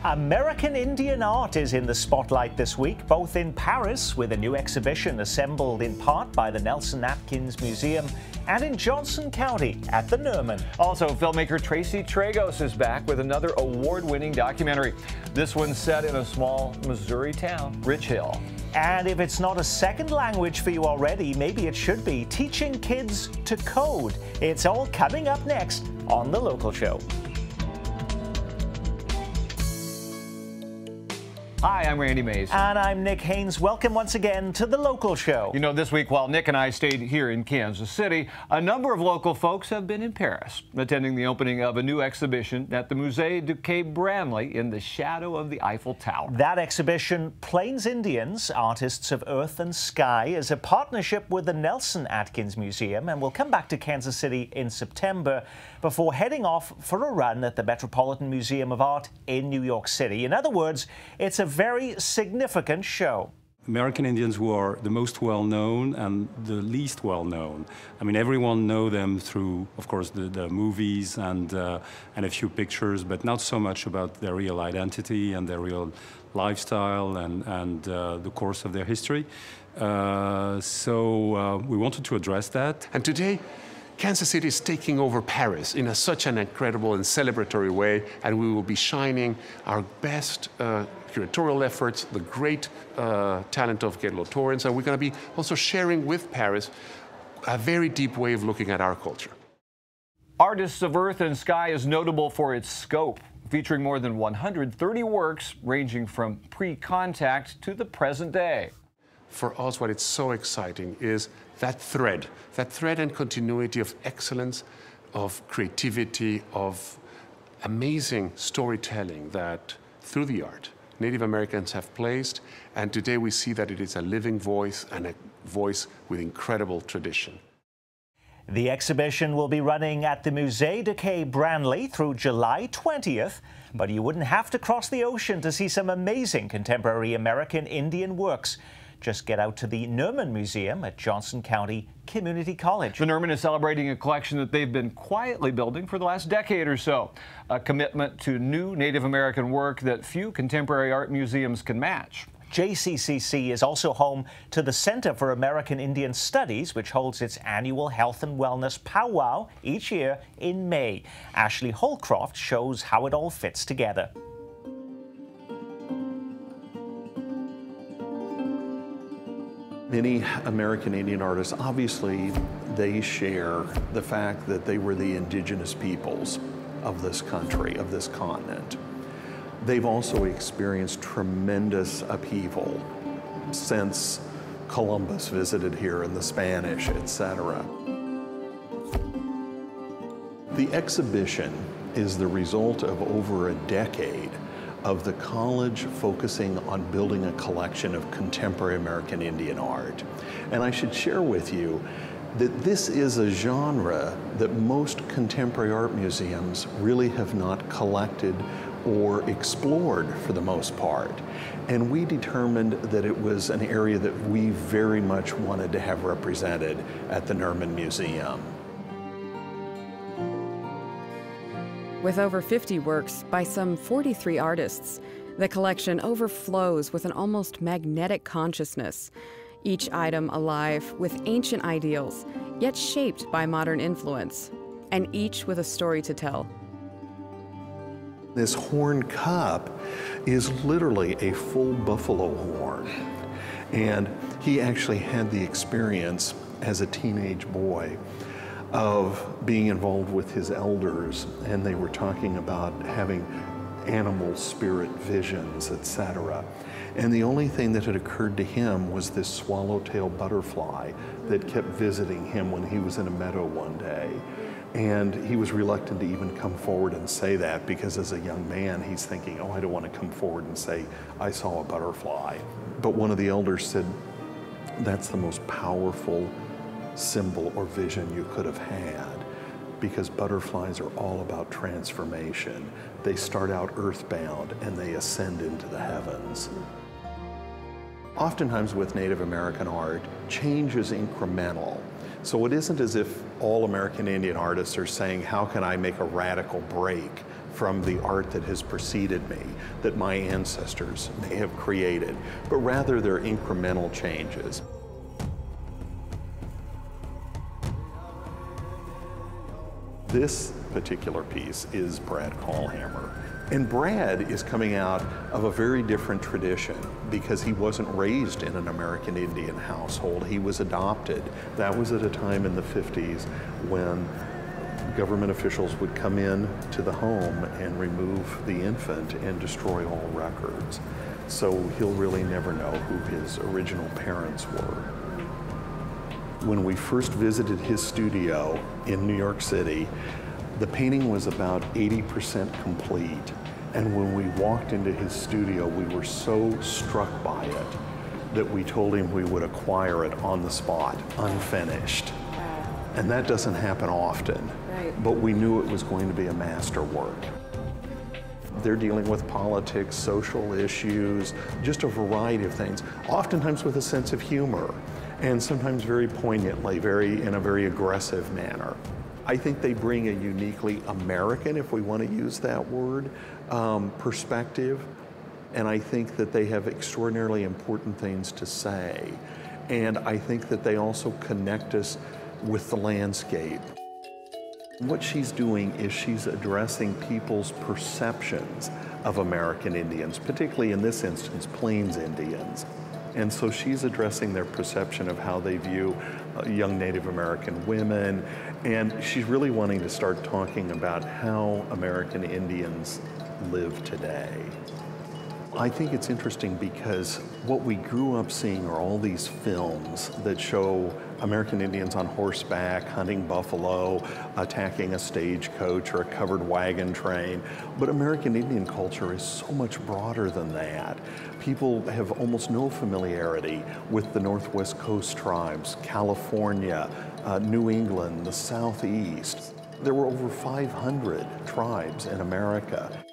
American Indian art is in the spotlight this week, both in Paris with a new exhibition assembled in part by the Nelson Atkins Museum and in Johnson County at the Nerman. Also, filmmaker Tracy Tragos is back with another award-winning documentary. This one's set in a small Missouri town, Rich Hill. And if it's not a second language for you already, maybe it should be teaching kids to code. It's all coming up next on The Local Show. Hi, I'm Randy Mays. And I'm Nick Haynes. Welcome once again to The Local Show. You know, this week while Nick and I stayed here in Kansas City, a number of local folks have been in Paris, attending the opening of a new exhibition at the Musée du Quai Branly in the shadow of the Eiffel Tower. That exhibition, Plains Indians, Artists of Earth and Sky, is a partnership with the Nelson Atkins Museum and will come back to Kansas City in September before heading off for a run at the Metropolitan Museum of Art in New York City. In other words, it's a very significant show. American Indians who are the most well-known and the least well-known. I mean, everyone knows them through, of course, the movies and a few pictures, but not so much about their real identity and their real lifestyle and the course of their history. So we wanted to address that. And today, Kansas City is taking over Paris in such an incredible and celebratory way, and we will be shining our best curatorial efforts, the great talent of Gaylord Torrance, and we're going to be also sharing with Paris a very deep way of looking at our culture. Artists of Earth and Sky is notable for its scope, featuring more than 130 works ranging from pre-contact to the present day. For us, what is so exciting is that thread and continuity of excellence, of creativity, of amazing storytelling that, through the art, Native Americans have placed, and today we see that it is a living voice and a voice with incredible tradition. The exhibition will be running at the Musée du Quai Branly through July 20th, but you wouldn't have to cross the ocean to see some amazing contemporary American Indian works. Just get out to the Nerman Museum at Johnson County Community College. The Nerman is celebrating a collection that they've been quietly building for the last decade or so. A commitment to new Native American work that few contemporary art museums can match. JCCC is also home to the Center for American Indian Studies, which holds its annual Health and Wellness Powwow each year in May. Ashley Holcroft shows how it all fits together. Many American Indian artists, obviously, they share the fact that they were the indigenous peoples of this country, of this continent. They've also experienced tremendous upheaval since Columbus visited here and the Spanish, etc. The exhibition is the result of over a decade of the college focusing on building a collection of contemporary American Indian art. And I should share with you that this is a genre that most contemporary art museums really have not collected or explored for the most part. And we determined that it was an area that we very much wanted to have represented at the Nerman Museum. With over 50 works by some 43 artists, the collection overflows with an almost magnetic consciousness, each item alive with ancient ideals, yet shaped by modern influence, and each with a story to tell. This horn cup is literally a full buffalo horn, and he actually had the experience as a teenage boy of being involved with his elders, and they were talking about having animal spirit visions, etc. And the only thing that had occurred to him was this swallowtail butterfly that kept visiting him when he was in a meadow one day. And he was reluctant to even come forward and say that, because as a young man, he's thinking, oh, I don't want to come forward and say, I saw a butterfly. But one of the elders said, that's the most powerful symbol or vision you could have had, because butterflies are all about transformation. They start out earthbound and they ascend into the heavens. Oftentimes with Native American art, change is incremental. So it isn't as if all American Indian artists are saying, how can I make a radical break from the art that has preceded me, that my ancestors may have created, but rather they're incremental changes. This particular piece is Brad Callhammer. And Brad is coming out of a very different tradition because he wasn't raised in an American Indian household. He was adopted. That was at a time in the 50s when government officials would come in to the home and remove the infant and destroy all records. So he'll really never know who his original parents were. When we first visited his studio in New York City, the painting was about 80% complete. And when we walked into his studio, we were so struck by it that we told him we would acquire it on the spot, unfinished. Wow. And that doesn't happen often. Right. But we knew it was going to be a masterwork. They're dealing with politics, social issues, just a variety of things, oftentimes with a sense of humor, and sometimes very poignantly, in a very aggressive manner. I think they bring a uniquely American, if we want to use that word, perspective. And I think that they have extraordinarily important things to say. And I think that they also connect us with the landscape. What she's doing is she's addressing people's perceptions of American Indians, particularly in this instance, Plains Indians. And so she's addressing their perception of how they view young Native American women, and she's really wanting to start talking about how American Indians live today. I think it's interesting because what we grew up seeing are all these films that show American Indians on horseback, hunting buffalo, attacking a stagecoach or a covered wagon train. But American Indian culture is so much broader than that. People have almost no familiarity with the Northwest Coast tribes, California, New England, the Southeast. There were over 500 tribes in America.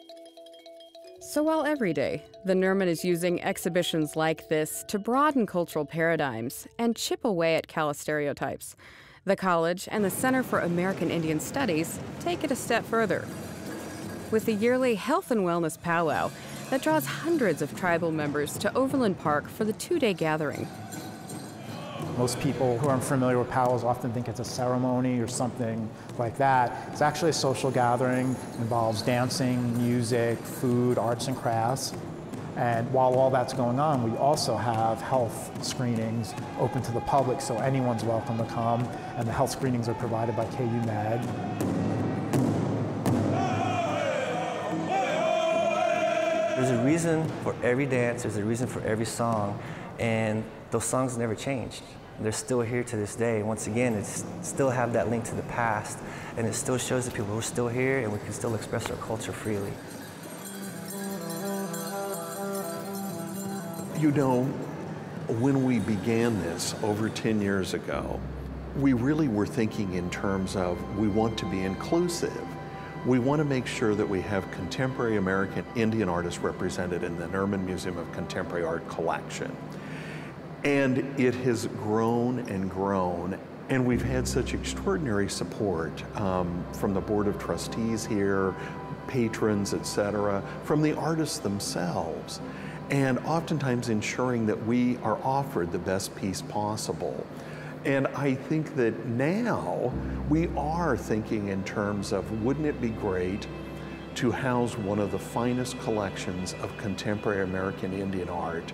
So while every day, the NERMN is using exhibitions like this to broaden cultural paradigms and chip away at callous stereotypes, the college and the Center for American Indian Studies take it a step further. With the yearly Health and Wellness Powwow that draws hundreds of tribal members to Overland Park for the two-day gathering. Most people who aren't familiar with powwows often think it's a ceremony or something like that. It's actually a social gathering. It involves dancing, music, food, arts and crafts. And while all that's going on, we also have health screenings open to the public, so anyone's welcome to come. And the health screenings are provided by KU Med. There's a reason for every dance, there's a reason for every song, and those songs never changed. They're still here to this day. Once again, it's still have that link to the past, and it still shows that people we're still here and we can still express our culture freely. You know, when we began this over 10 years ago, we really were thinking in terms of we want to be inclusive. We want to make sure that we have contemporary American Indian artists represented in the NERMN Museum of Contemporary Art collection. And it has grown and grown, and we've had such extraordinary support from the Board of Trustees here, patrons, etc., from the artists themselves, and oftentimes ensuring that we are offered the best piece possible. And I think that now we are thinking in terms of, wouldn't it be great to house one of the finest collections of contemporary American Indian art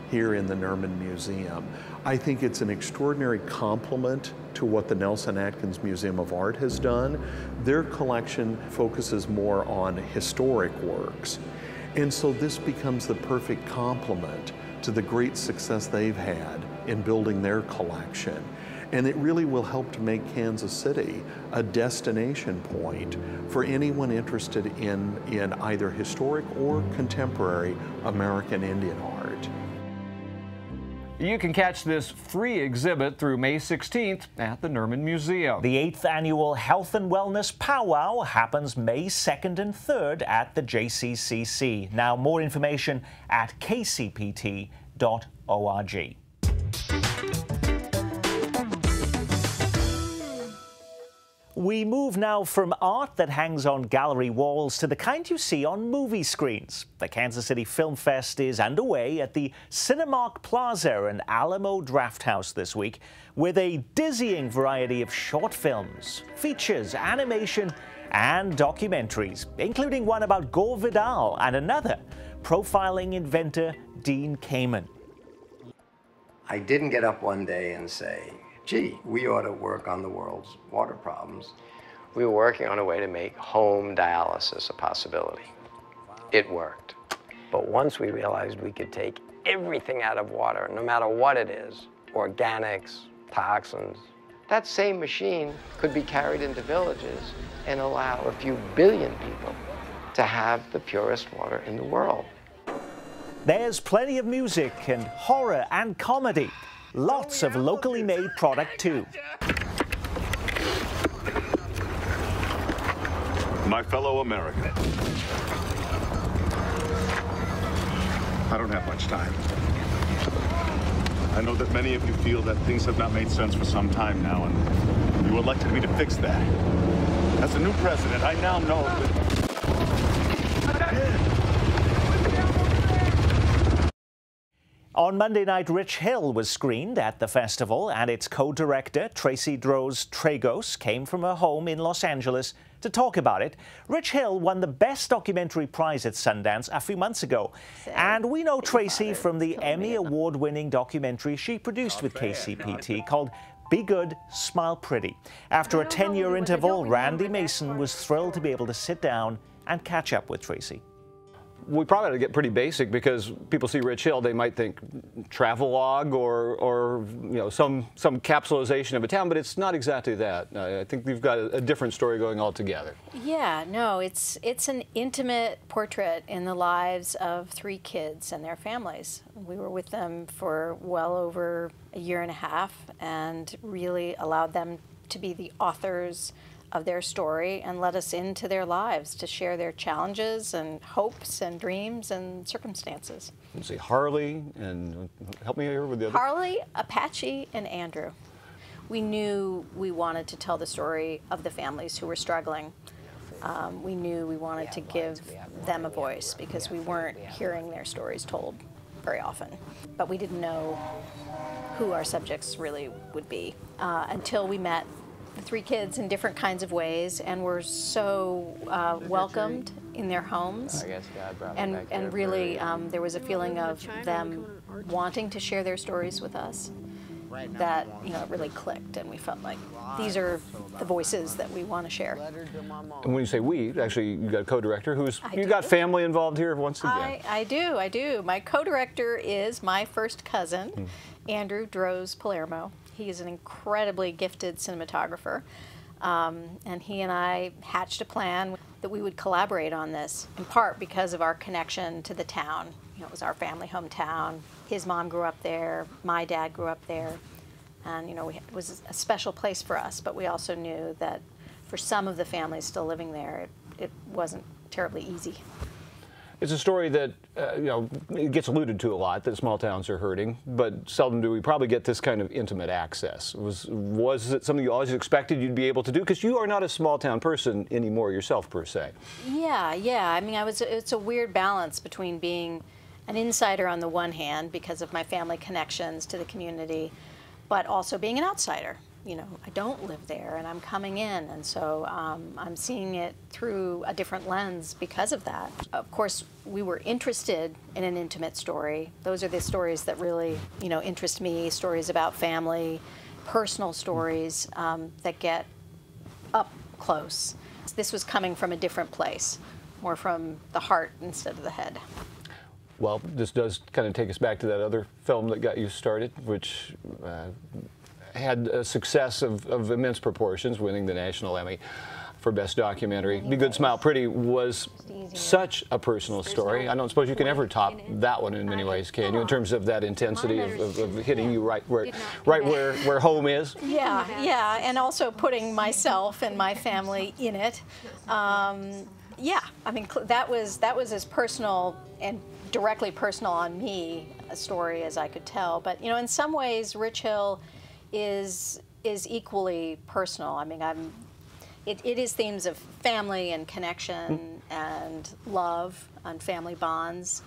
here in the NERMN Museum. I think it's an extraordinary compliment to what the Nelson Atkins Museum of Art has done. Their collection focuses more on historic works. And so this becomes the perfect complement to the great success they've had in building their collection. And it really will help to make Kansas City a destination point for anyone interested in either historic or contemporary American Indian art. You can catch this free exhibit through May 16th at the NERMN Museum. The 8th annual Health and Wellness Powwow happens May 2nd and 3rd at the JCCC. Now, more information at kcpt.org. We move now from art that hangs on gallery walls to the kind you see on movie screens. The Kansas City Film Fest is underway at the Cinemark Plaza and Alamo Drafthouse this week with a dizzying variety of short films, features, animation and documentaries, including one about Gore Vidal and another profiling inventor Dean Kamen. I didn't get up one day and say, gee, we ought to work on the world's water problems. We were working on a way to make home dialysis a possibility. It worked. But once we realized we could take everything out of water, no matter what it is, organics, toxins, that same machine could be carried into villages and allow a few billion people to have the purest water in the world. There's plenty of music and horror and comedy. Lots of locally made product too. My fellow Americans, I don't have much time. I know that many of you feel that things have not made sense for some time now, and you elected me to fix that. As a new president, I now know that... On Monday night, Rich Hill was screened at the festival, and its co-director, Tracy Droz Tragos, came from her home in Los Angeles to talk about it. Rich Hill won the Best Documentary Prize at Sundance a few months ago. And we know Tracy from the Emmy Award-winning documentary she produced with KCPT called Be Good, Smile Pretty. After a 10-year interval, Randy Mason was thrilled to be able to sit down and catch up with Tracy. We probably ought to get pretty basic because people see Rich Hill, they might think travelogue or some capsulization of a town, but it's not exactly that. I think we've got a different story going altogether. Yeah, no, it's an intimate portrait in the lives of 3 kids and their families. We were with them for well over a year and a half and really allowed them to be the authors of their story and let us into their lives to share their challenges and hopes and dreams and circumstances. Let's see, Harley, and help me here with the other. Harley, Apache, and Andrew. We knew we wanted to tell the story of the families who were struggling. We knew we wanted to give them a voice because we weren't hearing their stories told very often. But we didn't know who our subjects really would be until we met the 3 kids in different kinds of ways and were so welcomed in their homes. And really there was a feeling of them wanting to share their stories with us that it really clicked, and we felt like these are the voices that we want to share. And when you say we, actually you got a co-director who's, you got family involved here once again. I do. My co-director is my first cousin, Andrew Droz Palermo. He is an incredibly gifted cinematographer, and he and I hatched a plan that we would collaborate on this, in part because of our connection to the town. It was our family hometown. His mom grew up there, my dad grew up there, and it was a special place for us, but we also knew that for some of the families still living there, it wasn't terribly easy. It's a story that, it gets alluded to a lot, that small towns are hurting, but seldom do we probably get this kind of intimate access. Was it something you always expected you'd be able to do? Because you are not a small town person anymore yourself, per se. Yeah. I mean, it's a weird balance between being an insider on the one hand because of my family connections to the community, but also being an outsider. I don't live there, and I'm coming in, and so I'm seeing it through a different lens because of that. Of course, we were interested in an intimate story. Those are the stories that really, interest me, stories about family, personal stories that get up close. This was coming from a different place, more from the heart instead of the head. Well, this does kind of take us back to that other film that got you started, which had a success of immense proportions, winning the National Emmy for Best Documentary. Be Good, Smile Pretty was such a personal story. I don't suppose you can ever top that one in many ways, can you, in terms of that intensity of hitting you right where home is? Yeah, and also putting myself and my family in it. Yeah, I mean, that was as personal and directly personal on me a story as I could tell. But in some ways, Rich Hill is equally personal. I mean, it is themes of family and connection and love and family bonds.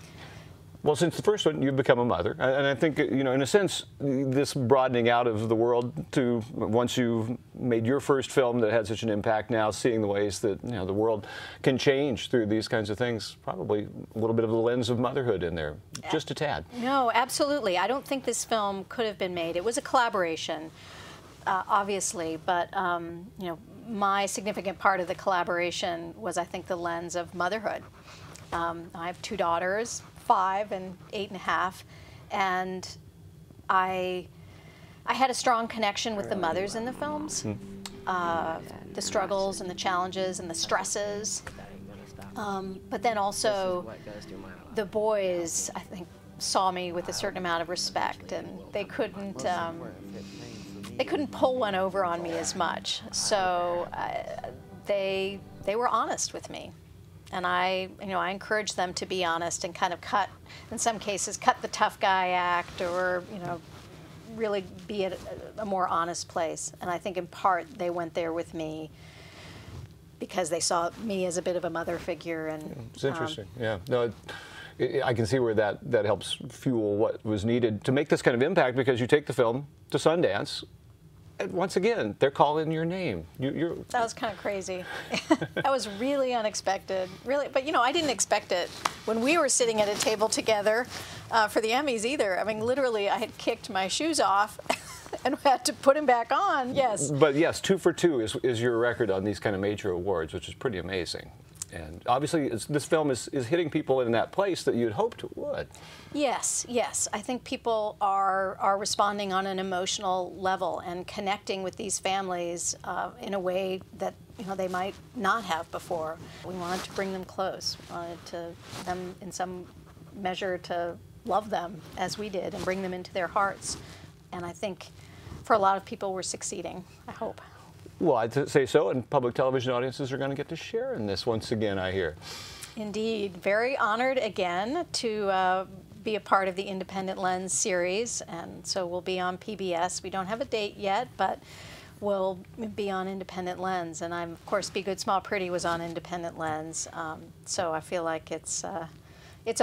Well, since the first one, you've become a mother, and I think, you know, in a sense, this broadening out of the world to once you've made your first film that had such an impact, now seeing the ways that, you know, the world can change through these kinds of things, probably a little bit of the lens of motherhood in there, just a tad. No, absolutely. I don't think this film could have been made. It was a collaboration, obviously, but you know, my significant part of the collaboration was, I think, the lens of motherhood. I have 2 daughters, 5 and 8.5, and I had a strong connection with the mothers in the films, the struggles and the challenges and the stresses, but then also the boys, I think, saw me with a certain amount of respect, and they couldn't pull one over on me as much. So they were honest with me. And I encourage them to be honest and kind of in some cases, cut the tough guy act, or, you know, really be at a more honest place. And I think in part they went there with me because they saw me as a bit of a mother figure. And it's interesting. Yeah. No, I can see where that helps fuel what was needed to make this kind of impact, because you take the film to Sundance. And once again, they're calling your name. That was kind of crazy. That was really unexpected, really. But, you know, I didn't expect it when we were sitting at a table together for the Emmys either. I mean, literally, I had kicked my shoes off and had to put them back on. Yes. But yes, 2 for 2 is your record on these kind of major awards, which is pretty amazing. And obviously, this film is hitting people in that place that you'd hoped it would. Yes, yes. I think people are responding on an emotional level and connecting with these families in a way that, you know, they might not have before. We wanted to bring them close. We wanted them in some measure to love them as we did and bring them into their hearts. And I think for a lot of people, we're succeeding, I hope. Well, I'd say so, and public television audiences are going to get to share in this once again, I hear. Indeed. Very honored again to be a part of the Independent Lens series, and so we'll be on PBS. We don't have a date yet, but we'll be on Independent Lens, and I'm, of course, Be Good, Smile, Pretty was on Independent Lens, so I feel like it's a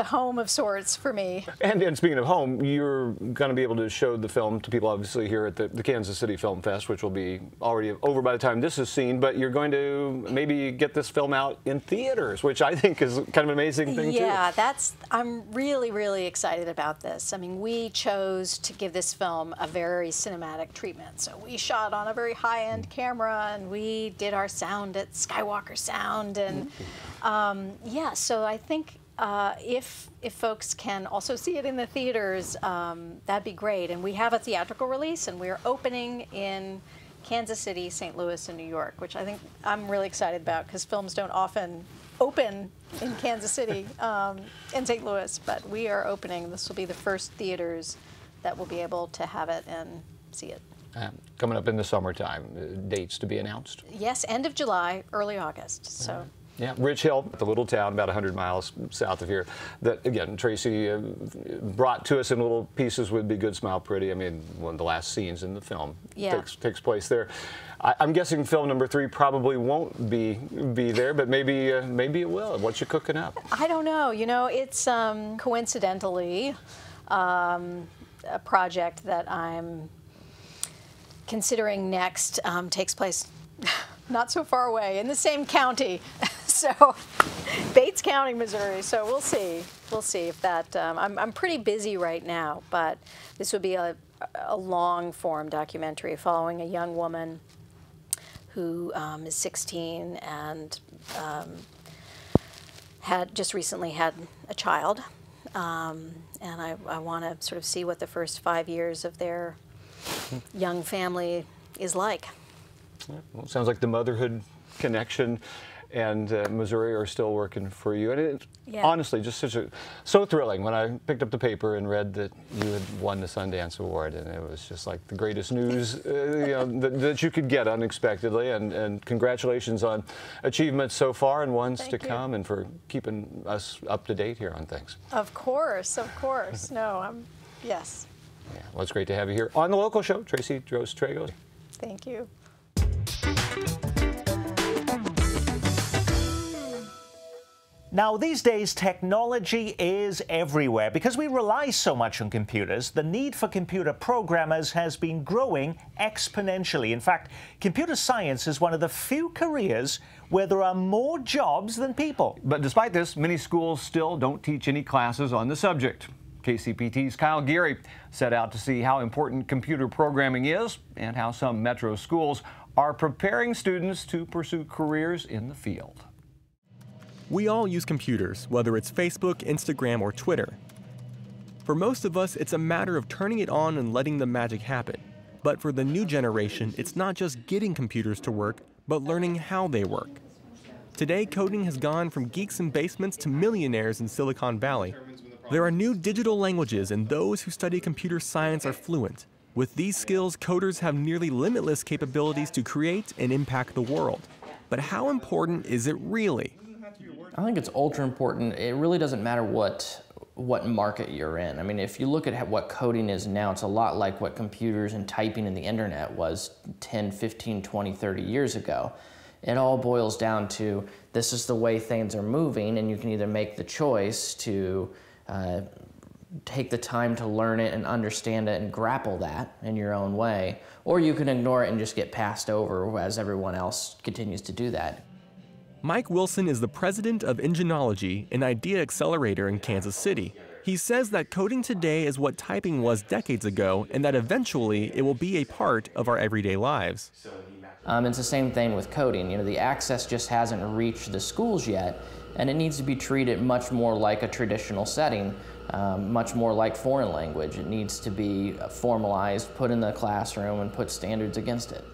home of sorts for me. And speaking of home, you're going to be able to show the film to people, obviously, here at the Kansas City Film Fest, which will be already over by the time this is seen, but you're going to maybe get this film out in theaters, which I think is kind of an amazing thing, too. Yeah, I'm really, really excited about this. I mean, we chose to give this film a very cinematic treatment. So we shot on a very high-end camera, and we did our sound at Skywalker Sound, and yeah, so I think if folks can also see it in the theaters, that'd be great. And we have a theatrical release, and we're opening in Kansas City, St. Louis, and New York, which I think I'm really excited about, because films don't often open in Kansas City and St. Louis, but we are opening. This will be the first theaters that will be able to have it and see it. Coming up in the summertime, dates to be announced? Yes, end of July, early August. So. Yeah, Rich Hill, the little town about 100 miles south of here, that, again, Tracy brought to us in little pieces with Be Good, Smile, Pretty. I mean, one of the last scenes in the film takes place there. I'm guessing film number 3 probably won't be there, but maybe it will. What you cooking up? I don't know. You know, it's coincidentally a project that I'm considering next takes place not so far away, in the same county. So, Bates County, Missouri. So we'll see. We'll see if that. I'm pretty busy right now, but this would be a long-form documentary following a young woman who is 16 and had just recently had a child, and I want to sort of see what the first 5 years of their young family is like. Well, it sounds like the motherhood connection and Missouri are still working for you. And it, honestly, just so thrilling when I picked up the paper and read that you had won the Sundance Award, and it was just like the greatest news you know, that you could get unexpectedly. And congratulations on achievements so far and ones to come, and for keeping us up to date here on things. Of course, of course. No, yes. Yeah, well, it's great to have you here on The Local Show. Tracy Drozd-Trago. Thank you. Now, these days, technology is everywhere. Because we rely so much on computers, the need for computer programmers has been growing exponentially. In fact, computer science is one of the few careers where there are more jobs than people. But despite this, many schools still don't teach any classes on the subject. KCPT's Kyle Geary set out to see how important computer programming is and how some metro schools are preparing students to pursue careers in the field. We all use computers, whether it's Facebook, Instagram, or Twitter. For most of us, it's a matter of turning it on and letting the magic happen. But for the new generation, it's not just getting computers to work, but learning how they work. Today, coding has gone from geeks in basements to millionaires in Silicon Valley. There are new digital languages, and those who study computer science are fluent. With these skills, coders have nearly limitless capabilities to create and impact the world. But how important is it really? I think it's ultra important. It really doesn't matter what market you're in. I mean, if you look at what coding is now, it's a lot like what computers and typing in the internet was 10, 15, 20, 30 years ago. It all boils down to this is the way things are moving, and you can either make the choice to take the time to learn it and understand it and grapple that in your own way, or you can ignore it and just get passed over as everyone else continues to do that. Mike Wilson is the president of Enginology, an idea accelerator in Kansas City. He says that coding today is what typing was decades ago, and that eventually it will be a part of our everyday lives. It's the same thing with coding. You know, the access just hasn't reached the schools yet, and it needs to be treated much more like a traditional setting, much more like foreign language. It needs to be formalized, put in the classroom, and put standards against it.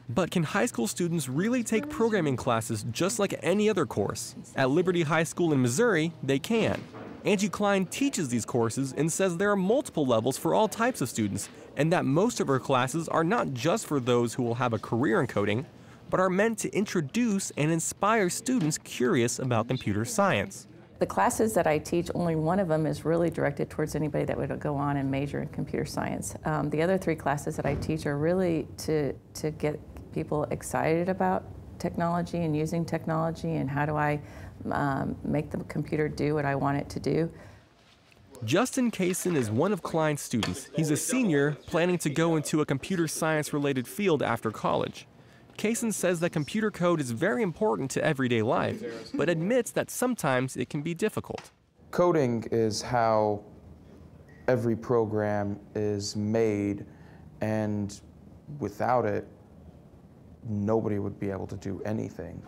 But can high school students really take programming classes just like any other course? At Liberty High School in Missouri, they can. Angie Klein teaches these courses and says there are multiple levels for all types of students, and that most of her classes are not just for those who will have a career in coding, but are meant to introduce and inspire students curious about computer science. The classes that I teach, only one of them is really directed towards anybody that would go on and major in computer science. The other three classes that I teach are really to get people excited about technology and using technology, and how do I make the computer do what I want it to do. Justin Kaysen is one of Klein's students. He's a senior planning to go into a computer science-related field after college. Kaysen says that computer code is very important to everyday life, but admits that sometimes it can be difficult. Coding is how every program is made, and without it, nobody would be able to do anything.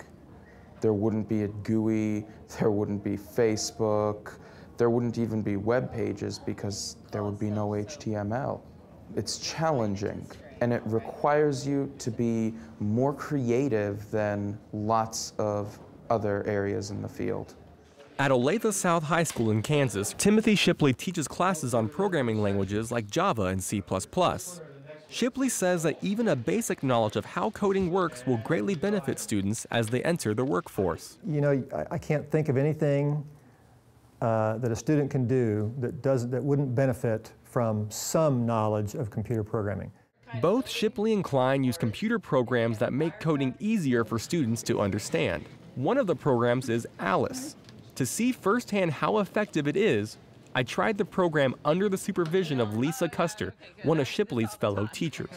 There wouldn't be a GUI, there wouldn't be Facebook, there wouldn't even be web pages because there would be no HTML. It's challenging, and it requires you to be more creative than lots of other areas in the field. At Olathe South High School in Kansas, Timothy Shipley teaches classes on programming languages like Java and C++. Shipley says that even a basic knowledge of how coding works will greatly benefit students as they enter the workforce. You know, I can't think of anything that a student can do that wouldn't benefit from some knowledge of computer programming. Both Shipley and Klein use computer programs that make coding easier for students to understand. One of the programs is Alice. To see firsthand how effective it is, I tried the program under the supervision of Lisa Custer, one of Shipley's fellow teachers.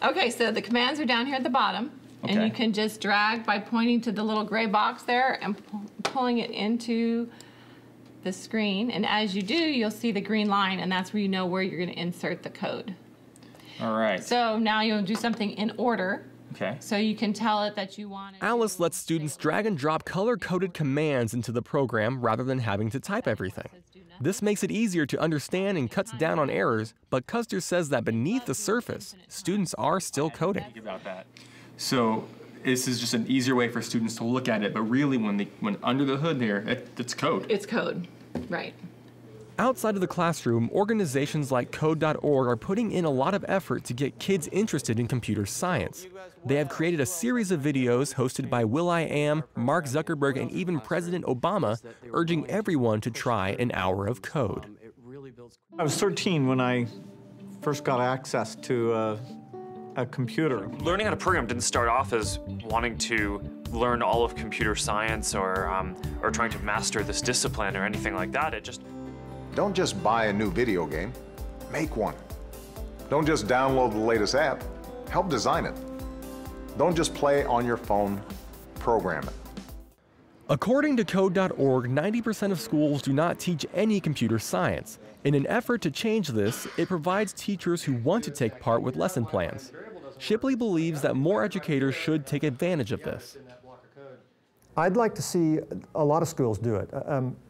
Okay, so the commands are down here at the bottom, and you can just drag by pointing to the little gray box there and pulling it into the screen. And as you do, you'll see the green line, and that's where you know where you're going to insert the code. All right. So now you'll do something in order. Okay. So you can tell it that you want it. Alice lets students drag and drop color-coded commands into the program rather than having to type everything. This makes it easier to understand and cuts down on errors, but Custer says that beneath the surface, students are still coding. Think about that. So this is just an easier way for students to look at it, but really when under the hood there, it's code. It's code, right. Outside of the classroom, organizations like Code.org are putting in a lot of effort to get kids interested in computer science. They have created a series of videos hosted by will.i.am, Mark Zuckerberg, and even President Obama, urging everyone to try an hour of code. I was 13 when I first got access to a computer. Learning how to program didn't start off as wanting to learn all of computer science or trying to master this discipline or anything like that. Don't just buy a new video game, make one. Don't just download the latest app, help design it. Don't just play on your phone, program it. According to Code.org, 90% of schools do not teach any computer science. In an effort to change this, it provides teachers who want to take part with lesson plans. Shipley believes that more educators should take advantage of this. I'd like to see a lot of schools do it.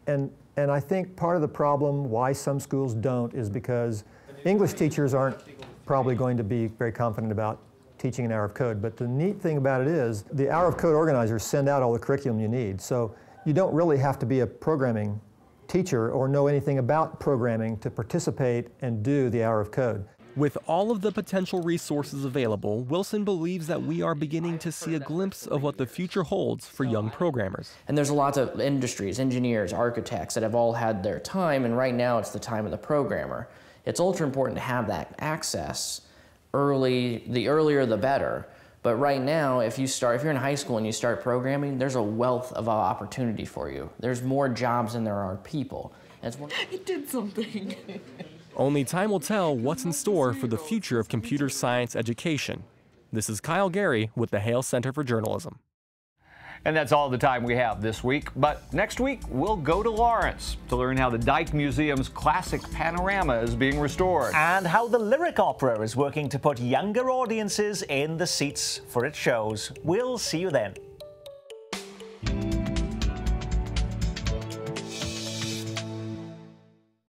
And I think part of the problem why some schools don't is because English teachers aren't probably going to be very confident about teaching an hour of code. But the neat thing about it is the hour of code organizers send out all the curriculum you need. So you don't really have to be a programming teacher or know anything about programming to participate and do the hour of code. With all of the potential resources available, Wilson believes that we are beginning to see a glimpse of what the future holds for young programmers. And there's lots of industries, engineers, architects that have all had their time, and right now it's the time of the programmer. It's ultra important to have that access early. The earlier the better. But right now, if you're in high school and you start programming, there's a wealth of opportunity for you. There's more jobs than there are people. It did something. Only time will tell what's in store for the future of computer science education. This is Kyle Gary with the Hale Center for Journalism. And that's all the time we have this week. But next week, we'll go to Lawrence to learn how the Dyke Museum's classic panorama is being restored. And how the Lyric Opera is working to put younger audiences in the seats for its shows. We'll see you then.